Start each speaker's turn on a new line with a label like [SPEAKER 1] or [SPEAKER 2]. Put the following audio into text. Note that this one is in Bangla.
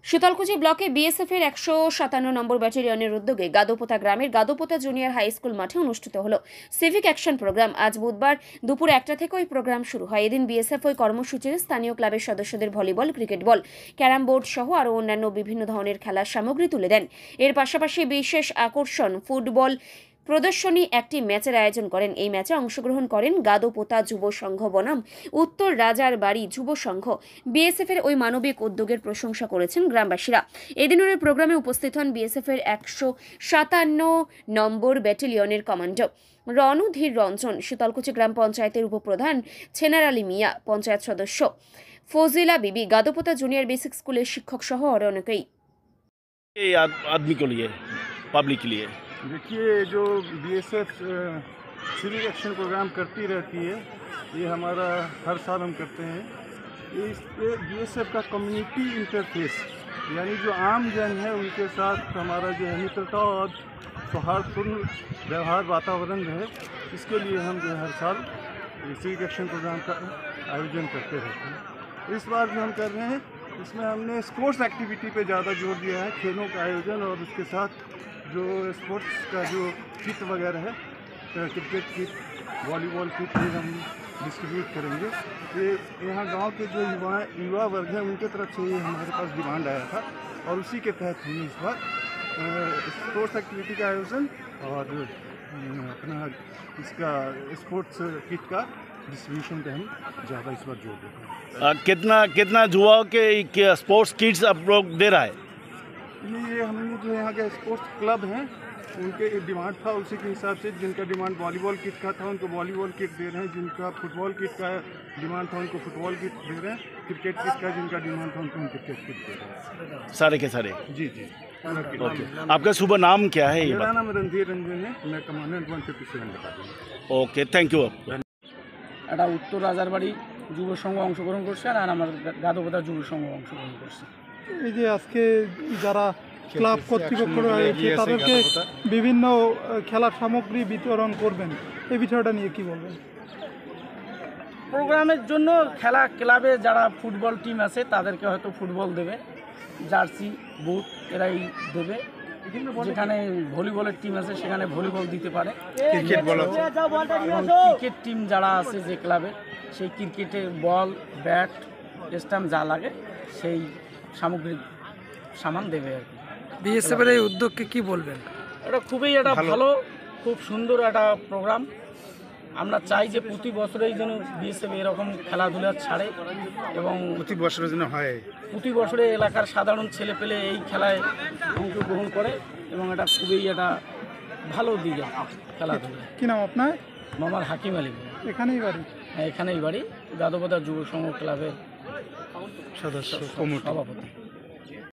[SPEAKER 1] শীতলকুচি ব্লকে বিএসএফ এর 157 নম্বর ব্যাটালিয়নের উদ্যোগে গাদোপোতা গ্রামের গাদোপোতা জুনিয়র হাই স্কুল মাঠে অনুষ্ঠিত হলো সিভিক অ্যাকশন প্রোগ্রাম। আজ বুধবার দুপুর 1টা থেকে ওই প্রোগ্রাম শুরু হয়। এদিন বিএসএফ ওই কর্মসূচিতে স্থানীয় ক্লাবের সদস্যদের volleyball, cricket ball, carrom board সহ আরও অন্যান্য বিভিন্ন ধরনের খেলার সামগ্রী তুলে দেন। এর পাশাপাশি বিশেষ আকর্ষণ ফুটবল প্রদর্শনী একটি ম্যাচের আয়োজন করেন। এই ম্যাচে অংশগ্রহণ করেন গাদোপোতা যুব সংঘ বনাম উত্তর রাজার বাড়ি যুব সংঘ। বিএসএফ এর ওই মানবিক উদ্যোগের প্রশংসা করেছেন গ্রামবাসীরা। এদিনের ওই প্রোগ্রামে উপস্থিত হন বিএসএফ এর 157 নম্বর ব্যাটালিয়নের কমান্ডার রণধীর রঞ্জন, শীতলকুচি গ্রাম পঞ্চায়েতের উপপ্রধান ছেনার আলী মিয়া, পঞ্চায়েত সদস্য ফজিলা বিবি, গাদোপোতা জুনিয়র বেসিক স্কুলের শিক্ষক সহ আরো অনেকেই।
[SPEAKER 2] आदमी के लिए, पब्लिक के लिए
[SPEAKER 3] देखिए, जो बीएसएफ सिविक एक्शन प्रोग्राम करती रहती है, ये हमारा हर साल हम करते हैं। इस बीएसएफ का कम्युनिटी इंटरफेस यानी जो आम जन है उनके साथ हमारा जो है मित्रता और सौहार्दपूर्ण व्यवहार वातावरण रहे, इसके लिए हम जो हर साल सिविक एक्शन प्रोग्राम का आयोजन करते रहते हैं। इस बार जो हम कर रहे हैं इसमें हमने स्पोर्ट्स एक्टिविटी पे ज़्यादा जोर दिया है, खेलों का आयोजन और उसके साथ जो स्पोर्ट्स का जो किट वगैरह है, क्रिकेट किट, वॉलीबॉल किट, ये हम डिस्ट्रीब्यूट करेंगे। ये यहाँ गांव के जो युवा वर्ग है उनके तरफ से ये हमारे पास डिमांड आया था और उसी के तहत हमने इस बार स्पोर्ट्स एक्टिविटी का आयोजन और अपना इसका स्पोर्ट्स किट का डिस्ट्रीब्यूशन पे हम ज़्यादा इस बार जोर देते हैं।
[SPEAKER 2] कितना युवाओं के स्पोर्ट्स किट्स आप लोग दे रहा है?
[SPEAKER 3] ये हमने जो यहाँ के स्पोर्ट्स क्लब हैं उनके डिमांड था, उसी के हिसाब से जिनका डिमांड वॉलीबॉल किट का था उनको वॉलीबॉल किट दे रहे हैं, जिनका फुटबॉल किट का डिमांड था उनको फुटबॉल किट दे रहे हैं, क्रिकेट किट का जिनका डिमांड था उनको क्रिकेट किट दे रहे हैं।
[SPEAKER 2] सारे के सारे?
[SPEAKER 3] जी जी।
[SPEAKER 2] ओके, आपका शुभ नाम क्या है?
[SPEAKER 3] मेरा नाम रणधीर रंजन है, मैं commandant 157 department.
[SPEAKER 2] Okay, thank you.
[SPEAKER 4] এটা উত্তর রাজার বাড়ি যুব সংঘ অংশগ্রহণ করছে আর আমার গাদোপোতা যুব সংঘ অংশগ্রহণ করছে।
[SPEAKER 5] এই যে আজকে যারা ক্লাব কর্তৃপক্ষ রয়েছে তাদেরকে বিভিন্ন খেলার সামগ্রী বিতরণ করবেন, এই বিষয়টা নিয়ে কি বলবেন?
[SPEAKER 4] প্রোগ্রামের জন্য খেলা ক্লাবে যারা ফুটবল টিম আছে তাদেরকে হয়তো ফুটবল দেবে, জার্সি, বুট এরাই দেবে। যেখানে ভলিবলের টিম আছে সেখানে ভলিবল দিতে পারে, ক্রিকেট বল আছে, এবং ক্রিকেট টিম যারা আছে যে ক্লাবে সেই ক্রিকেটের বল, ব্যাট, স্টাম্প যা লাগে সেই সামগ্রিক সামান দেবে আর কি।
[SPEAKER 5] বিএসএফ এর এই উদ্যোগকে কি বলবেন?
[SPEAKER 4] এটা খুবই একটা ভালো, খুব সুন্দর একটা প্রোগ্রাম। আমরা চাই যে প্রতি বছরেই যেন বিএসএফ এরকম খেলাধুলা ছাড়ে এবং
[SPEAKER 3] প্রতি বছরের জন্য হয়,
[SPEAKER 4] প্রতি বছরে এলাকার সাধারণ ছেলেপেলে এই খেলায় অংশগ্রহণ করে এবং এটা খুবই একটা ভালো দিক খেলাধুলা।
[SPEAKER 5] কি নাম আপনার?
[SPEAKER 4] মোহাম্মদ হাকিম আলী।
[SPEAKER 5] এখানেই বাড়ি?
[SPEAKER 4] হ্যাঁ, এখানেই বাড়ি, গাদোপোতা যুব সংঘ ক্লাবের
[SPEAKER 3] সদস্য
[SPEAKER 4] সভাপতি।